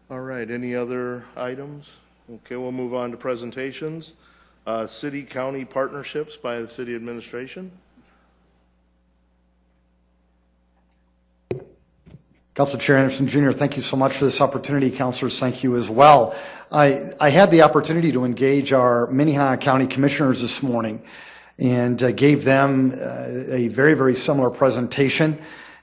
All right, any other items? Okay, we'll move on to presentations. City-county partnerships by the city administration. Council Chair Anderson Jr., thank you so much for this opportunity. Councilors, thank you as well. I had the opportunity to engage our Minnehaha County Commissioners this morning and gave them a very, very similar presentation,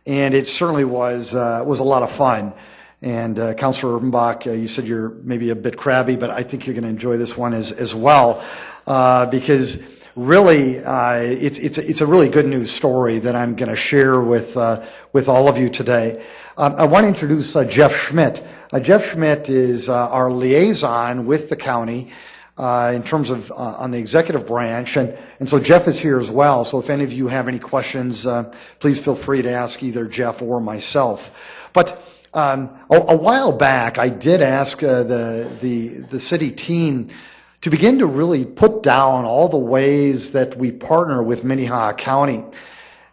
and it certainly was a lot of fun. And Councilor Urbanbach, you said you're maybe a bit crabby, but I think you're going to enjoy this one as well, because really it's a really good news story that I'm going to share with all of you today. I want to introduce Jeff Schmidt. Jeff Schmidt is our liaison with the county in terms of on the executive branch, and so Jeff is here as well. So if any of you have any questions, please feel free to ask either Jeff or myself. But a while back, I did ask the city team to begin to really put down all the ways that we partner with Minnehaha County.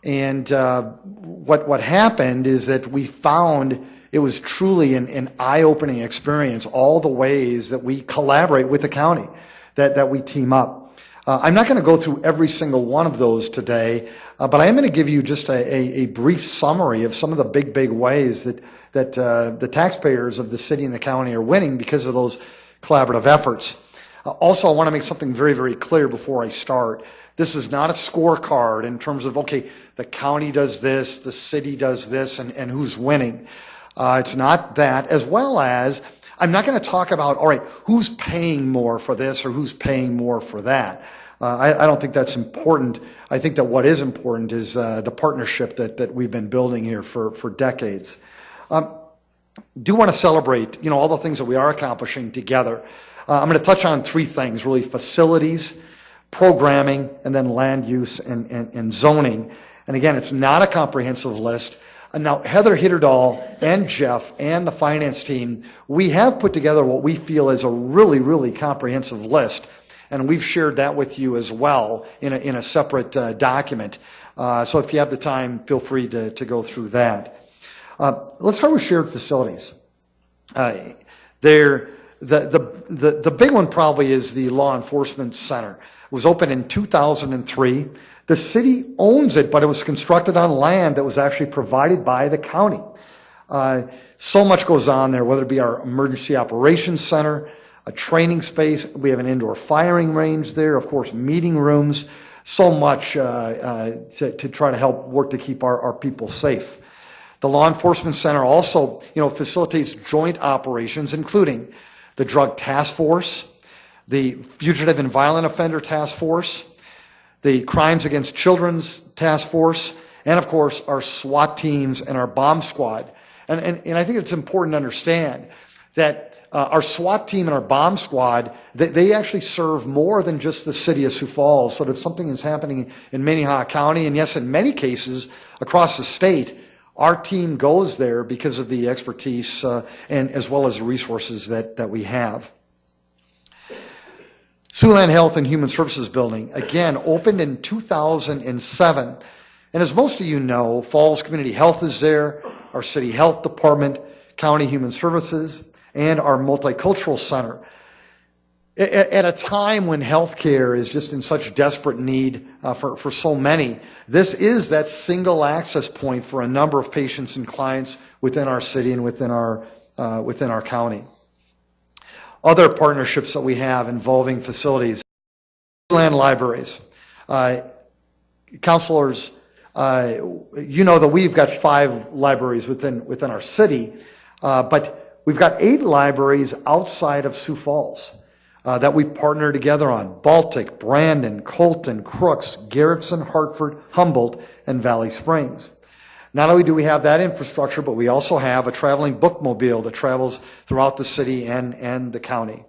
And what happened is that we found it was truly an eye-opening experience, all the ways that we collaborate with the county, that we team up. I'm not going to go through every single one of those today, but I am going to give you just a brief summary of some of the big ways that the taxpayers of the city and the county are winning because of those collaborative efforts. Also, I want to make something very, very clear before I start. This is not a scorecard in terms of, okay, the county does this, the city does this, and who's winning. It's not that, as well as I'm not going to talk about, all right, who's paying more for this or who's paying more for that. I don't think that's important. I think that what is important is the partnership that we've been building here for decades. Do want to celebrate, all the things that we are accomplishing together. I'm going to touch on three things, really: facilities, programming, and then land use and zoning. And again, it's not a comprehensive list. And now Heather Hitterdahl and Jeff and the finance team, we have put together what we feel is a really, really comprehensive list. And we've shared that with you as well in a separate document. So if you have the time, feel free to go through that. Let's start with shared facilities. The big one probably is the Law Enforcement Center. It was opened in 2003. The city owns it, but it was constructed on land that was actually provided by the county. So much goes on there, whether it be our Emergency Operations Center, a training space. We have an indoor firing range there, of course, meeting rooms, so much to try to help work to keep our people safe. The Law Enforcement Center also, facilitates joint operations, including the Drug Task Force, the Fugitive and Violent Offender Task Force, the Crimes Against Children's Task Force, and of course our SWAT teams and our bomb squad. And I think it's important to understand that our SWAT team and our bomb squad, they actually serve more than just the city of Sioux Falls. So that something is happening in Minnehaha County, and yes, in many cases across the state, our team goes there because of the expertise and as well as the resources that we have. Siouxland Health and Human Services Building, again, opened in 2007. And as most of you know, Falls Community Health is there, our City Health Department, County Human Services, and our Multicultural Center. At a time when healthcare is just in such desperate need for so many, this is that single access point for a number of patients and clients within our city and within our county. Other partnerships that we have involving facilities, land libraries. Councilors, you know that we've got 5 libraries within our city, but we've got 8 libraries outside of Sioux Falls that we partner together on: Baltic, Brandon, Colton, Crooks, Garrettson, Hartford, Humboldt, and Valley Springs. Not only do we have that infrastructure, but we also have a traveling bookmobile that travels throughout the city and the county.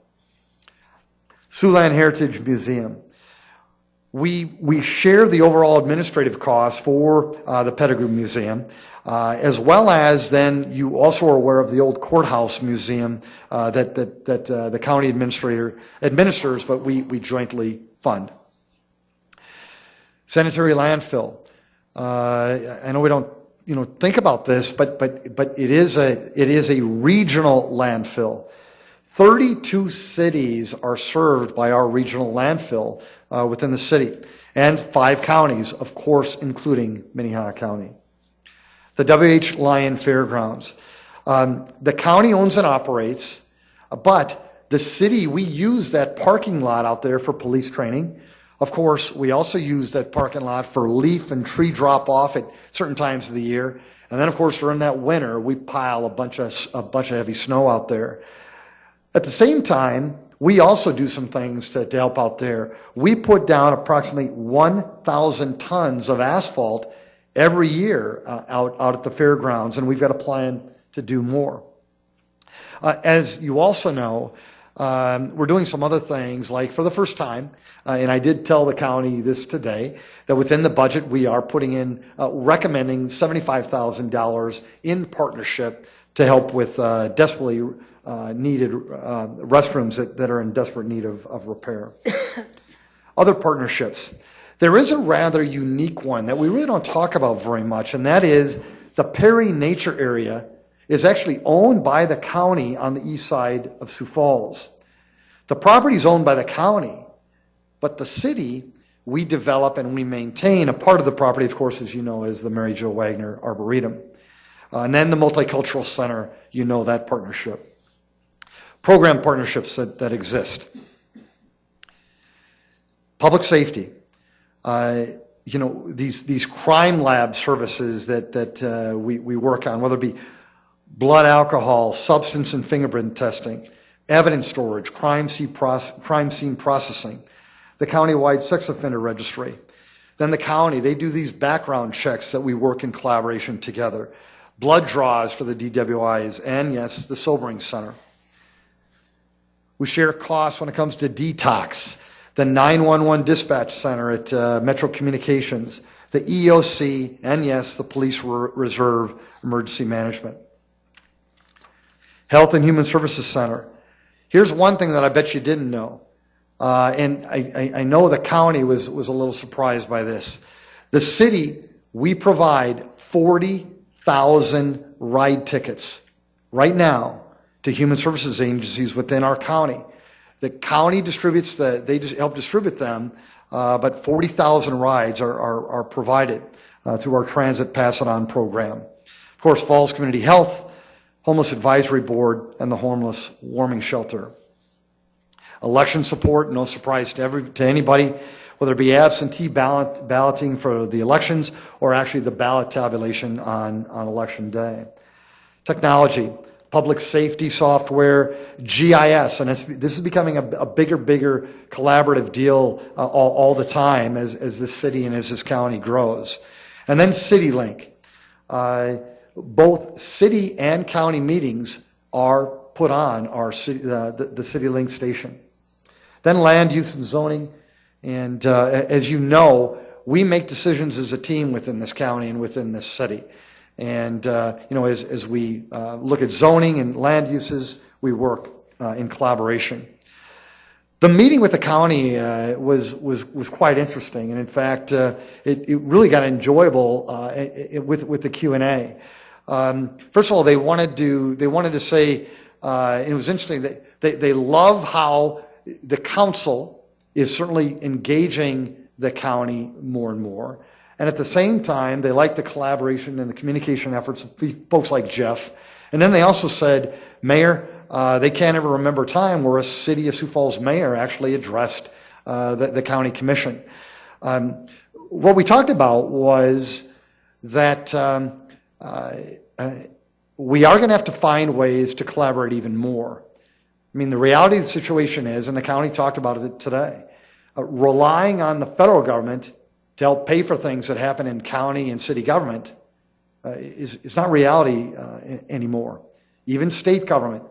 Siouxland Heritage Museum. We share the overall administrative costs for the Pettigrew Museum, as well as then you also are aware of the old courthouse museum that the county administrator administers, but we jointly fund. Sanitary landfill. I know we don't think about this, but it is a regional landfill. 32 cities are served by our regional landfill within the city, and 5 counties, of course, including Minnehaha County. The W.H. Lyon Fairgrounds. The county owns and operates, but the city, we use that parking lot out there for police training. Of course, we also use that parking lot for leaf and tree drop-off at certain times of the year. And then, of course, during that winter, we pile a bunch of heavy snow out there. At the same time, we also do some things to help out there. We put down approximately 1,000 tons of asphalt every year out at the fairgrounds, and we've got a plan to do more. As you also know, we're doing some other things, like for the first time, and I did tell the county this today, that within the budget we are putting in, recommending $75,000 in partnership to help with desperately needed restrooms that are in desperate need of repair. Other partnerships. There is a rather unique one that we really don't talk about very much, and that is the Perry Nature Area is actually owned by the county on the east side of Sioux Falls. The property is owned by the county, but the city, we develop and we maintain a part of the property, of course, as you know, is the Mary Jo Wagner Arboretum. And then the Multicultural Center, you know that partnership. Program partnerships that exist. Public safety. These crime lab services that we work on, whether it be blood alcohol, substance and fingerprint testing, evidence storage, crime scene processing, the countywide sex offender registry. Then the county, they do these background checks that we work in collaboration together, blood draws for the DWIs, and yes, the sobering center. We share costs when it comes to detox, the 911 dispatch center at Metro Communications, the EOC, and yes, the Police Reserve Emergency Management. Health and Human Services Center. Here's one thing that I bet you didn't know, and I know the county was a little surprised by this. The city, we provide 40,000 ride tickets right now to human services agencies within our county. The county distributes they just help distribute them, but 40,000 rides are provided through our Transit Pass It On program. Of course, Falls Community Health, Homeless Advisory Board, and the Homeless Warming Shelter. Election support, no surprise to anybody, whether it be absentee balloting for the elections or actually the ballot tabulation on election day. Technology, public safety software, GIS, and this is becoming a bigger collaborative deal all the time as this city and as this county grows. And then CityLink. Both city and county meetings are put on our the CityLink station. Then land use and zoning, and as you know, we make decisions as a team within this county and within this city. And as we look at zoning and land uses, we work in collaboration. The meeting with the county was quite interesting, and in fact, it really got enjoyable with the Q&A. First of all, they wanted to say, and it was interesting that they love how the council is certainly engaging the county more and more. And at the same time, they like the collaboration and the communication efforts of folks like Jeff. And then they also said, Mayor, they can't ever remember a time where a City of Sioux Falls mayor actually addressed the county commission. What we talked about was that we are going to have to find ways to collaborate even more. I mean, the reality of the situation is, and the county talked about it today, relying on the federal government to help pay for things that happen in county and city government is not reality anymore. Even state government,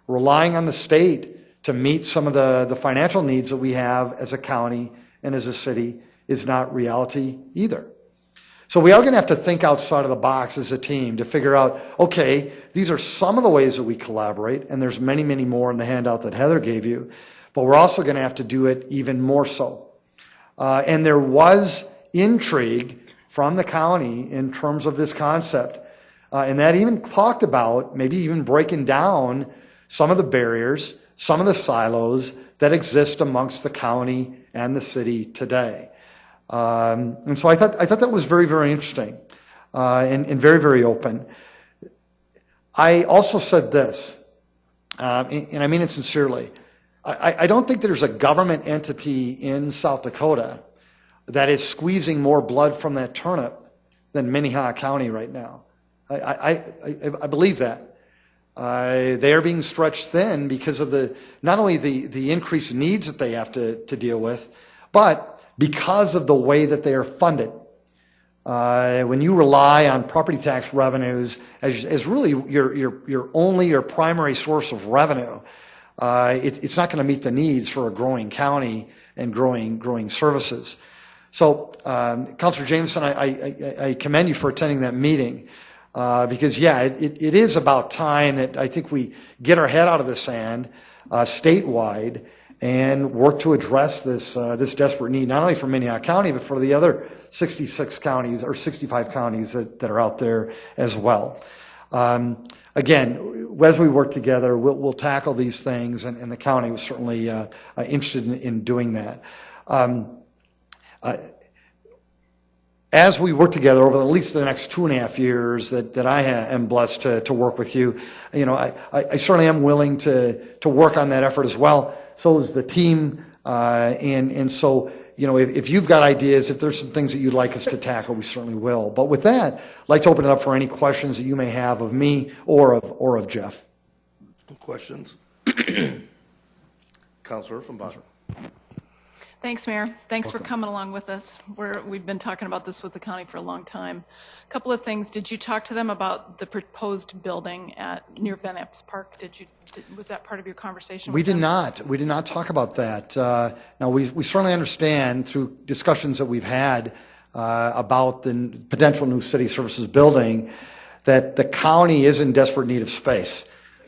relying on the state to meet some of the financial needs that we have as a county and as a city is not reality either. So we are going to have to think outside of the box as a team to figure out, okay, these are some of the ways that we collaborate, and there's many, many more in the handout that Heather gave you, but we're also going to have to do it even more so. And there was intrigue from the county in terms of this concept. And that even talked about maybe even breaking down some of the barriers, some of the silos that exist amongst the county and the city today. And so I thought that was very, very interesting and very, very open. I also said this, and I mean it sincerely. I don't think there's a government entity in South Dakota that is squeezing more blood from that turnip than Minnehaha County right now. I believe that. They are being stretched thin because of not only the increased needs that they have to deal with, but because of the way that they are funded. When you rely on property tax revenues as really your only or primary source of revenue, it's not going to meet the needs for a growing county and growing services. So, Councilor Jameson, I commend you for attending that meeting. Because it is about time that I think we get our head out of the sand, statewide, and work to address this desperate need, not only for Minnehaha County, but for the other 66 counties or 65 counties that are out there as well. Again, as we work together, we'll tackle these things, and the county was certainly interested in doing that. As we work together over at least the next 2.5 years that I am blessed to work with you, I certainly am willing to work on that effort as well. So is the team, and so if you've got ideas, if there's some things that you'd like us to tackle, we certainly will. But with that, I'd like to open it up for any questions that you may have of me or of Jeff. Questions? Councilor from Boston. Thanks, Mayor. Thanks for coming along with us. We've been talking about this with the county for a long time. A couple of things. Did you talk to them about the proposed building near Van Epps Park? Was that part of your conversation? We did not. We did not talk about that. Now, we certainly understand through discussions that we've had about the potential new city services building that the county is in desperate need of space.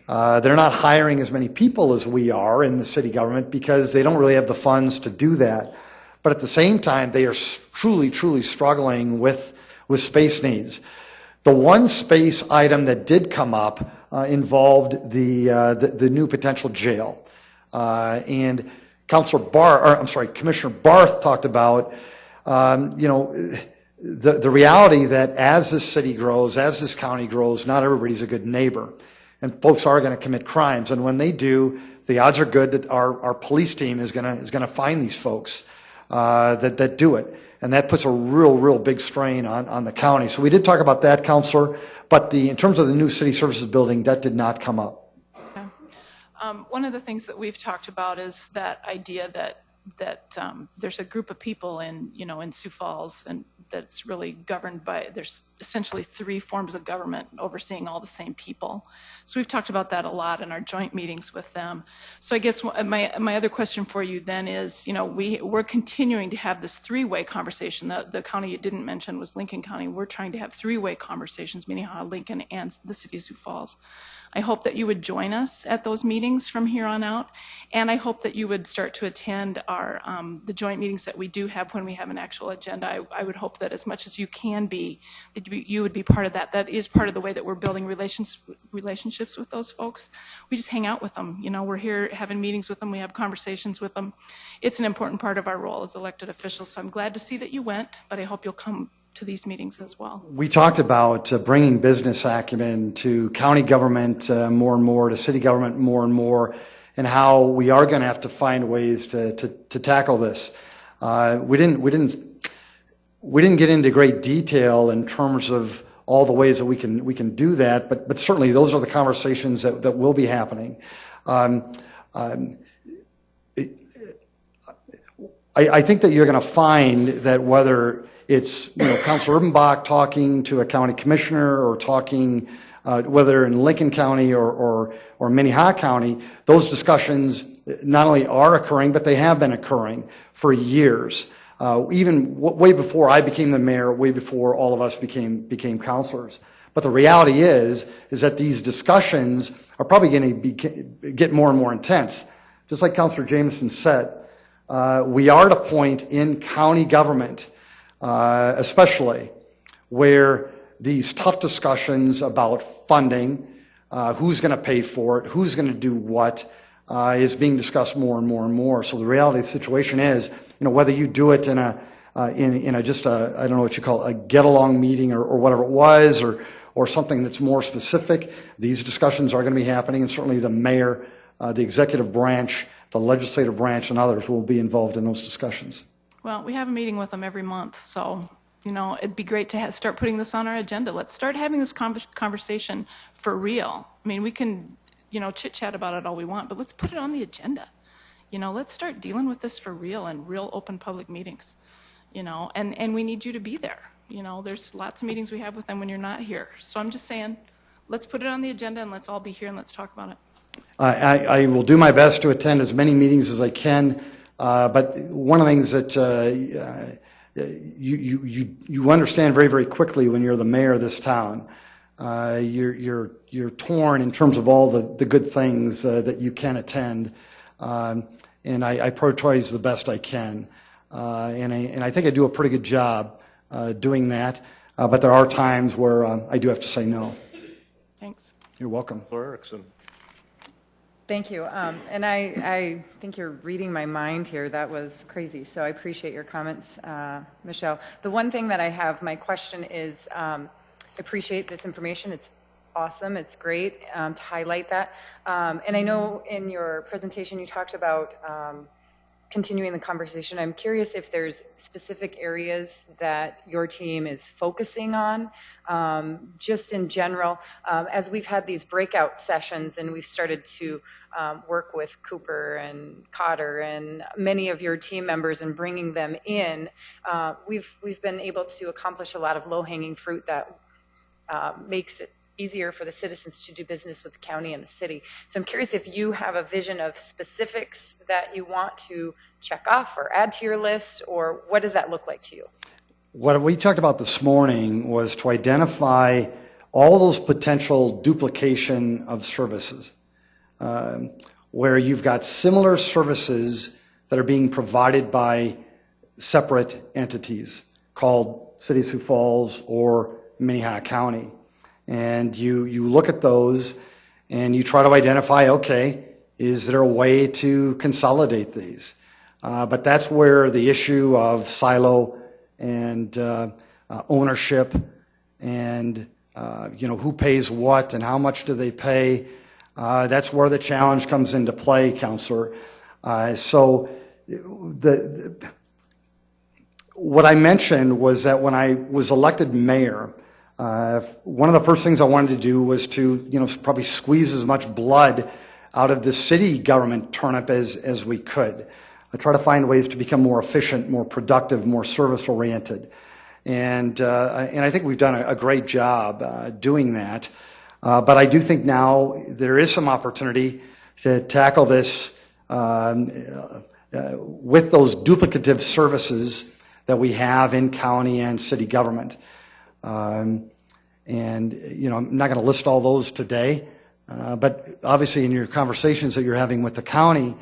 They're not hiring as many people as we are in the city government because they don't really have the funds to do that. But at the same time, they are truly, truly struggling with space needs. The one space item that did come up involved the new potential jail. And Commissioner Barth talked about, the reality that as this city grows, as this county grows, not everybody's a good neighbor. And folks are going to commit crimes, and when they do, the odds are good that our police team is going to find these folks that do it, and that puts a real big strain on the county. So we did talk about that, Councilor, but in terms of the new city services building, that did not come up. Okay. One of the things that we've talked about is that idea that there's a group of people in Sioux Falls, and that's really governed by, there's essentially 3 forms of government overseeing all the same people. So we've talked about that a lot in our joint meetings with them. So I guess my other question for you then is, we're continuing to have this 3-way conversation. The county you didn't mention was Lincoln County. We're trying to have 3-way conversations, Minnehaha, Lincoln, and the city of Sioux Falls. I hope that you would join us at those meetings from here on out, and I hope that you would start to attend our the joint meetings that we do have when we have an actual agenda. I would hope that as much as you can be, that you would be part of that. That is part of the way that we're building relationships with those folks. We just hang out with them. We're here having meetings with them. We have conversations with them. It's an important part of our role as elected officials, so I'm glad to see that you went, but I hope you'll come to these meetings as well. We talked about bringing business acumen to county government more and more, to city government more and more, and how we are going to have to find ways to tackle this. We didn't get into great detail in terms of all the ways that we can do that, but certainly those are the conversations that will be happening. I think that you're going to find that whether it's Councilor Urbanbach talking to a county commissioner or talking whether in Lincoln County or Minnehaha County, those discussions not only are occurring, but they have been occurring for years. Even way before I became the mayor, way before all of us became councilors. But the reality is that these discussions are probably going to get more and more intense. Just like Councilor Jameson said, we are at a point in county government, especially, where these tough discussions about funding, who's going to pay for it, who's going to do what, is being discussed more and more and more. So the reality of the situation is, whether you do it in a just a, I don't know what you call it, a get-along meeting or whatever it was, or something that's more specific, these discussions are going to be happening, and certainly the mayor, the executive branch, the legislative branch, and others will be involved in those discussions. Well, we have a meeting with them every month, so, it'd be great to start putting this on our agenda. Let's start having this conversation for real. I mean, we can, chit-chat about it all we want, but let's put it on the agenda. Let's start dealing with this for real in real open public meetings, and we need you to be there. There's lots of meetings we have with them when you're not here. So I'm just saying, let's put it on the agenda and let's all be here and let's talk about it. I will do my best to attend as many meetings as I can, but one of the things that you understand very, very quickly when you're the mayor of this town, you're torn in terms of all the good things that you can attend, and I prioritize the best I can, and I think I do a pretty good job doing that, but there are times where I do have to say no. Thanks. You're welcome. Laura Erickson. Thank you. And I think you're reading my mind here. That was crazy. So I appreciate your comments, Michelle. The one thing that I have, my question is, I appreciate this information. It's awesome. It's great to highlight that. And I know in your presentation you talked about continuing the conversation. I'm curious if there's specific areas that your team is focusing on, just in general, as we've had these breakout sessions and we've started to work with Cooper and Cotter and many of your team members and bringing them in, we've been able to accomplish a lot of low-hanging fruit that makes it easier for the citizens to do business with the county and the city. So I'm curious if you have a vision of specifics that you want to check off or add to your list, or what does that look like to you? What we talked about this morning was to identify all those potential duplication of services, where you've got similar services that are being provided by separate entities called City of Sioux Falls or Minnehaha County. And you look at those and you try to identify, okay, is there a way to consolidate these? But that's where the issue of silo and ownership and who pays what and how much do they pay, that's where the challenge comes into play, Counselor. So what I mentioned was that when I was elected mayor, one of the first things I wanted to do was to, probably squeeze as much blood out of the city government turnip as we could. I try to find ways to become more efficient, more productive, more service-oriented. And I think we've done a great job doing that. But I do think now there is some opportunity to tackle this with those duplicative services that we have in county and city government. I'm not going to list all those today, but obviously in your conversations that you're having with the county,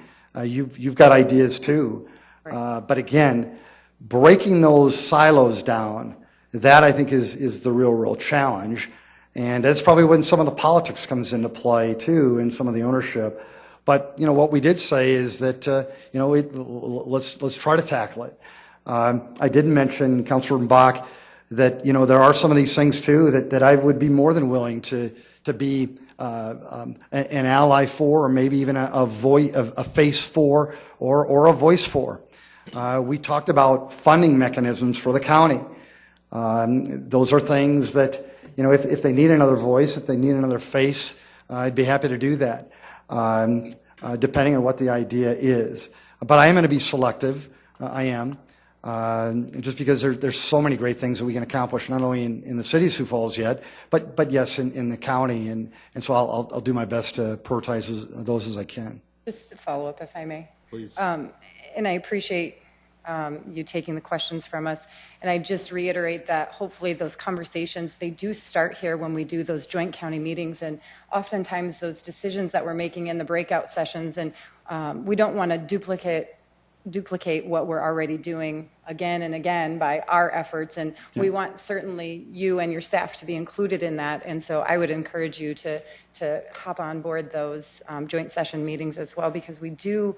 you've got ideas too. Right. But again, breaking those silos down, that I think is the real challenge. And that's probably when some of the politics comes into play too, and some of the ownership. But, what we did say is that, let's try to tackle it. I did mention, Councilor Bach, that there are some of these things too that I would be more than willing to be an ally for, or maybe even a face for, or a voice for. We talked about funding mechanisms for the county. Those are things that if they need another voice, if they need another face, I'd be happy to do that, depending on what the idea is. But I am going to be selective. I am. Just because there's so many great things that we can accomplish, not only in the city of Sioux Falls yet, but yes, in the county, and so I'll do my best to prioritize those as I can. Just to follow up, if I may. Please. And I appreciate you taking the questions from us, and I just reiterate that hopefully those conversations, they do start here when we do those joint county meetings, and oftentimes those decisions that we're making in the breakout sessions, and we don't want to duplicate duplicate what we're already doing again and again by our efforts. And we want certainly you and your staff to be included in that. And so I would encourage you to hop on board those joint session meetings as well, because we do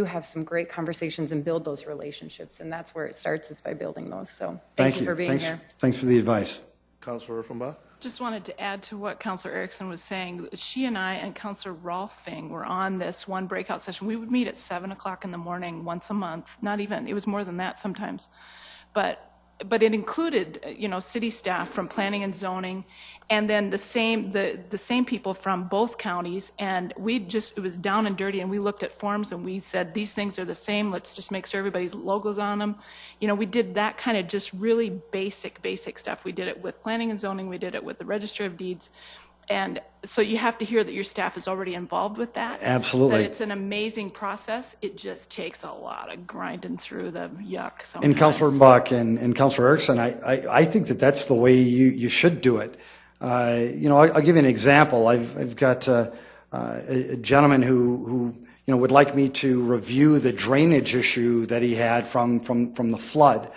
have some great conversations and build those relationships. And that's where it starts, is by building those. So thank you for being here. Thanks for the advice. Councilor Offenbach? Just wanted to add to what Councilor Erickson was saying. She and I and Councilor Rolfing were on this one breakout session. We would meet at 7 o'clock in the morning once a month. Not even, it was more than that sometimes. But it included, city staff from planning and zoning, and then the same people from both counties. And it was down and dirty, and we looked at forms and we said, these things are the same. Let's just make sure everybody's logo's on them. We did that kind of just really basic stuff. We did it with planning and zoning. We did it with the Register of Deeds. And so you have to hear that your staff is already involved with that. Absolutely. That it's an amazing process. It just takes a lot of grinding through the yuck sometimes. And Councilor Buck and Councilor Erickson, I think that's the way you should do it. I'll give you an example. I've got a gentleman who would like me to review the drainage issue that he had from the flood.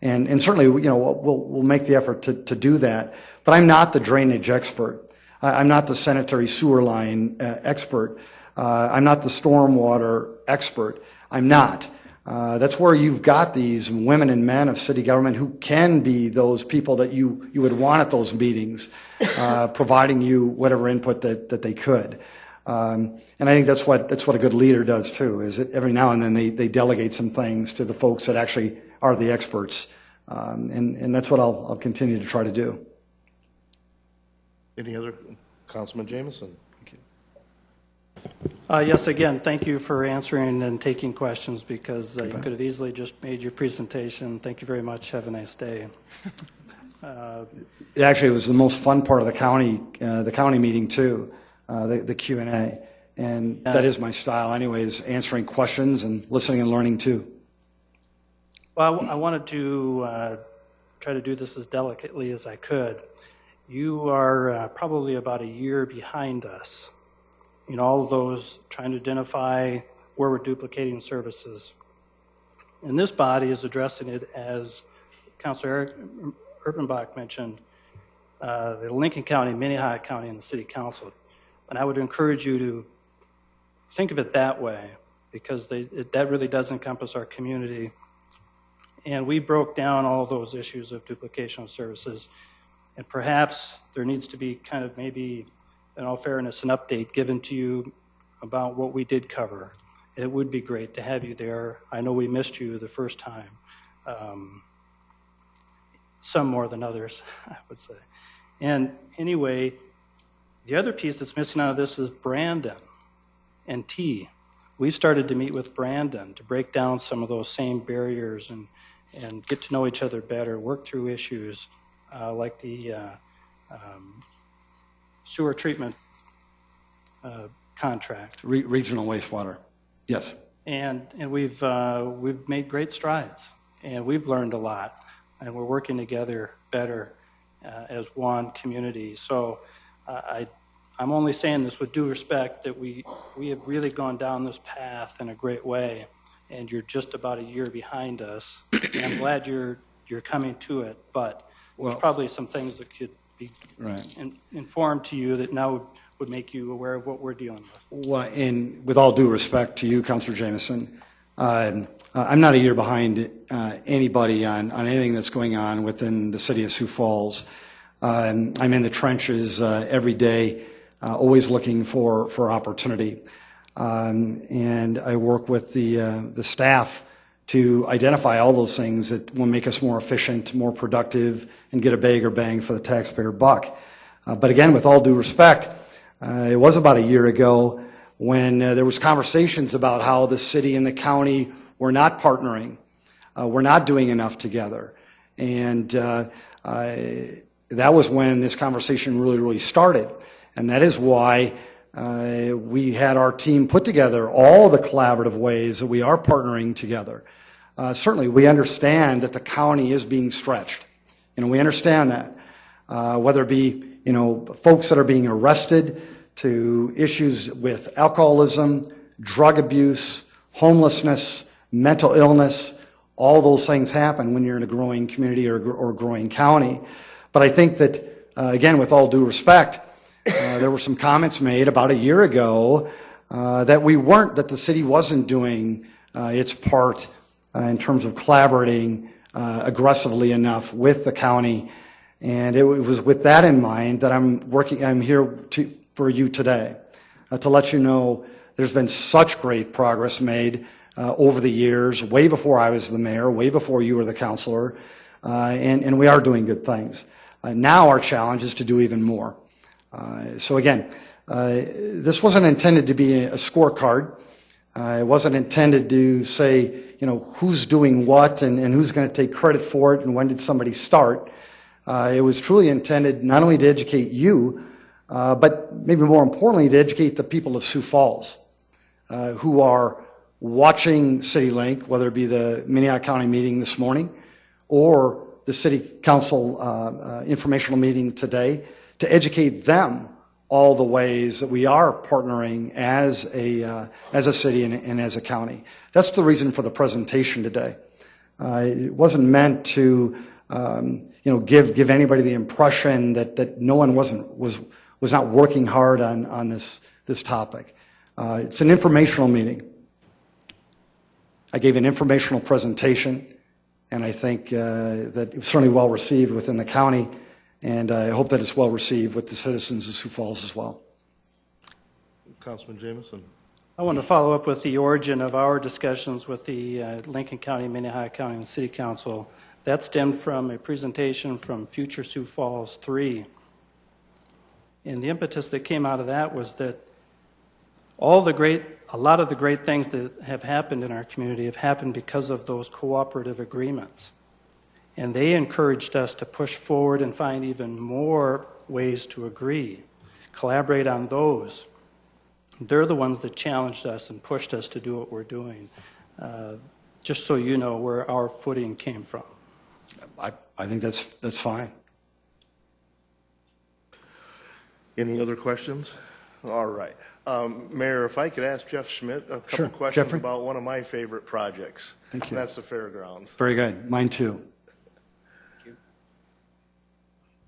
And certainly, we'll make the effort to do that. But I'm not the drainage expert. I'm not the sanitary sewer line expert. I'm not the stormwater expert. I'm not. That's where you've got these women and men of city government who can be those people that you would want at those meetings, providing you whatever input that they could. And I think that's what a good leader does too, is that every now and then they delegate some things to the folks that actually are the experts. And that's what I'll continue to try to do. Any other? Councilman Jameson. Yes, again, thank you for answering and taking questions, because you could have easily just made your presentation. Thank you very much. Have a nice day. Actually, it was the most fun part of the county meeting too, the Q&A. And that is my style anyways, answering questions and listening and learning too. Well, I wanted to try to do this as delicately as I could. You are probably about a year behind us in all of those, trying to identify where we're duplicating services. And this body is addressing it, as Councilor Erpenbach mentioned, the Lincoln County, Minnehaha County, and the City Council. And I would encourage you to think of it that way, because that really does encompass our community. And we broke down all those issues of duplication of services. And perhaps there needs to be kind of, maybe, in all fairness, an update given to you about what we did cover. It would be great to have you there. I know we missed you the first time. Some more than others, I would say. And anyway, the other piece that's missing out of this is Brandon and T. We've started to meet with Brandon to break down some of those same barriers and get to know each other better, work through issues like the sewer treatment contract. Regional wastewater, yes. And we've made great strides, and we've learned a lot, and we're working together better as one community. So I'm only saying this with due respect, that we have really gone down this path in a great way, and you're just about a year behind us. And I'm glad you're coming to it, but there's probably some things that could be informed to you that now would make you aware of what we're dealing with. Well, and with all due respect to you, Councilor Jameson, I'm not a year behind anybody on anything that's going on within the city of Sioux Falls. I'm in the trenches every day, always looking for opportunity. And I work with the staff to identify all those things that will make us more efficient, more productive, and get a bigger bang for the taxpayer buck. But again, with all due respect, it was about a year ago when there was conversations about how the city and the county were not partnering, were not doing enough together. And that was when this conversation really started. And that is why we had our team put together all the collaborative ways that we are partnering together. Certainly, we understand that the county is being stretched. We understand that. Whether it be, folks that are being arrested, to issues with alcoholism, drug abuse, homelessness, mental illness, all those things happen when you're in a growing community or growing county. But I think that, again, with all due respect, there were some comments made about a year ago that the city wasn't doing its part in terms of collaborating aggressively enough with the county. And it was with that in mind that I'm here for you today to let you know there's been such great progress made over the years, way before I was the mayor, way before you were the councilor, and we are doing good things. Now our challenge is to do even more. So again, this wasn't intended to be a scorecard. It wasn't intended to say, who's doing what and who's going to take credit for it and when did somebody start. It was truly intended not only to educate you, but maybe more importantly, to educate the people of Sioux Falls who are watching CityLink, whether it be the Minnehaha County meeting this morning or the City Council informational meeting today, to educate them all the ways that we are partnering as a city and as a county. That's the reason for the presentation today. It wasn't meant to give anybody the impression that no one was not working hard on this topic. It's an informational meeting. I gave an informational presentation, and I think that it was certainly well received within the county, and I hope that it's well received with the citizens of Sioux Falls as well. Councilman Jameson. I want to follow up with the origin of our discussions with the Lincoln County, Minnehaha County, and City Council. That stemmed from a presentation from Future Sioux Falls 3. And the impetus that came out of that was that a lot of the great things that have happened in our community have happened because of those cooperative agreements. And they encouraged us to push forward and find even more ways to agree, collaborate on those. They're the ones that challenged us and pushed us to do what we're doing, just so you know where our footing came from. I think that's fine. Any other questions? All right. Mayor, if I could ask Jeff Schmidt a couple Sure. questions Jeffrey? about one of my favorite projects. Thank you. And that's the fairgrounds. Very good. Mine too.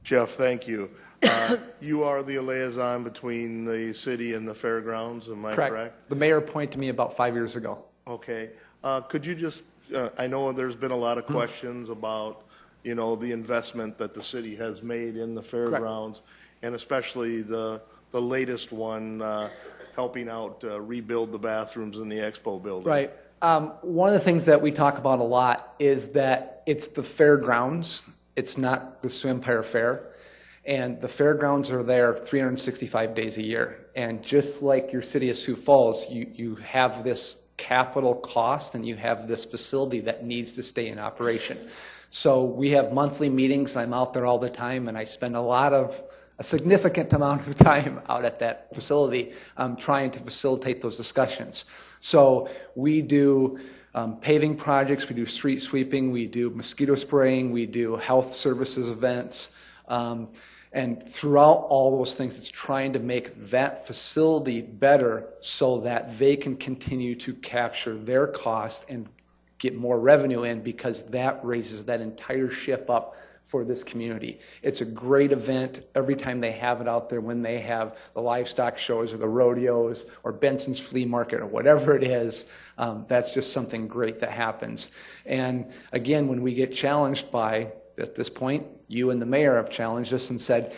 Jeff, thank you. You are the liaison between the city and the fairgrounds, am I correct? The mayor appointed me about 5 years ago. Okay. Could you just, I know there's been a lot of questions about, the investment that the city has made in the fairgrounds, and especially the latest one, helping out rebuild the bathrooms in the expo building. Right. One of the things that we talk about a lot is that it's the fairgrounds. It's not the Sioux Empire Fair. And the fairgrounds are there 365 days a year. And just like your city of Sioux Falls, you have this capital cost and you have this facility that needs to stay in operation. So we have monthly meetings, and I'm out there all the time, and I spend a significant amount of time out at that facility trying to facilitate those discussions. So we do paving projects, we do street sweeping, we do mosquito spraying, we do health services events, and throughout all those things, it's trying to make that facility better so that they can continue to capture their cost and get more revenue in, because that raises that entire ship up for this community. It's a great event every time they have it out there, when they have the livestock shows or the rodeos or Benson's flea market or whatever it is. That's just something great that happens. And again, when we get challenged by, at this point, you and the mayor have challenged us and said,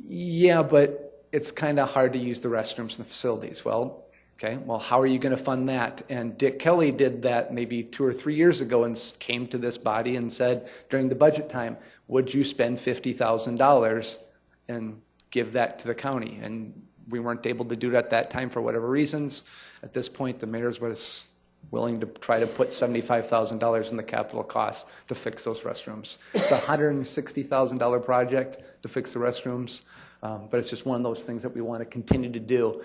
yeah, but it's kind of hard to use the restrooms and the facilities. Well, okay, well, how are you going to fund that? And Dick Kelly did that maybe 2 or 3 years ago and came to this body and said during the budget time, would you spend $50,000 and give that to the county? And we weren't able to do it at that time for whatever reasons. At this point, the mayor was willing to try to put $75,000 in the capital costs to fix those restrooms. It's a $160,000 project to fix the restrooms, but it's just one of those things that we want to continue to do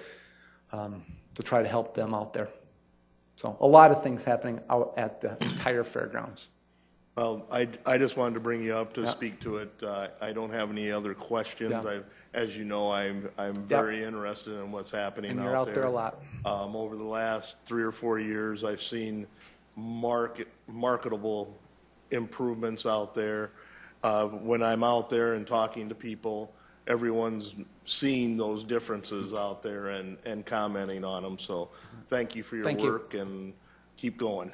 to try to help them out there. So a lot of things happening out at the entire fairgrounds. Well, I just wanted to bring you up to speak to it. I don't have any other questions. Yeah. As you know, I'm very interested in what's happening And out there. you're out there a lot. Over the last 3 or 4 years, I've seen marketable improvements out there. When I'm out there and talking to people, everyone's seeing those differences out there and commenting on them. So thank you for your Thank you. work and keep going.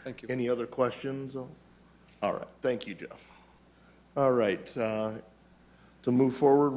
Thank you. Any other questions? All right. Thank you, Jeff. All right. To move forward.